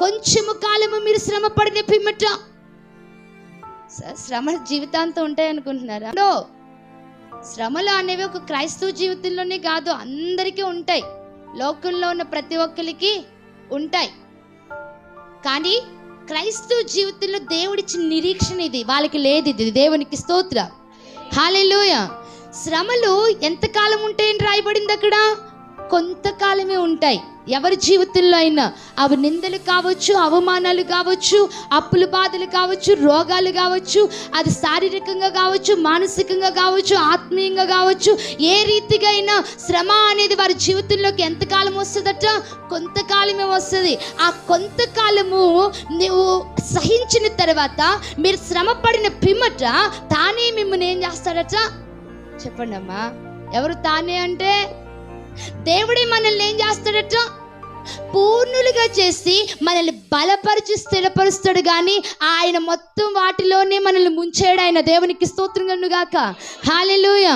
కొంచెము కాలము మీరు శ్రమ పడిన పిమ్మట, శ్రమలు జీవితాంతం ఉంటాయి అనుకుంటున్నారా? శ్రమలు అనేవి ఒక క్రైస్తవ జీవితంలోనే కాదు, అందరికీ ఉంటాయి. లోకంలో ఉన్న ప్రతి ఒక్కరికి ఉంటాయి. కానీ క్రైస్తవ జీవితంలో దేవుడిచ్చిన నిరీక్షణ ఇది, వాళ్ళకి లేదు. ఇది దేవునికి స్తోత్రం, హల్లెలూయా. శ్రమలు ఎంతకాలం ఉంటాయని రాయబడింది అక్కడ? కొంతకాలమే ఉంటాయి. ఎవరి జీవితంలో అయినా అవి నిందలు కావచ్చు, అవమానాలు కావచ్చు, అప్పుల బాధలు కావచ్చు, రోగాలు కావచ్చు, అది శారీరకంగా కావచ్చు, మానసికంగా కావచ్చు, ఆత్మీయంగా కావచ్చు, ఏ రీతిగా అయినా శ్రమ అనేది వారి జీవితంలోకి ఎంతకాలం వస్తుందట? కొంతకాలమే వస్తుంది. ఆ కొంతకాలము నువ్వు సహించిన తర్వాత, మీరు శ్రమ పడిన పిమ్మట తానే మిమ్మల్ని ఏం చేస్తాడట? చెప్పండి అమ్మా, ఎవరు తానే అంటే? దేవుడే మనల్ని ఏం చేస్తాడట? పూర్ణులుగా చేసి మనల్ని బలపరిచి స్థిరపరుస్తాడు. కానీ ఆయన మొత్తం వాటిలోనే మనల్ని ముంచాడు. ఆయన దేవునికి స్తోత్రం కలుగును గాక, హల్లెలూయా.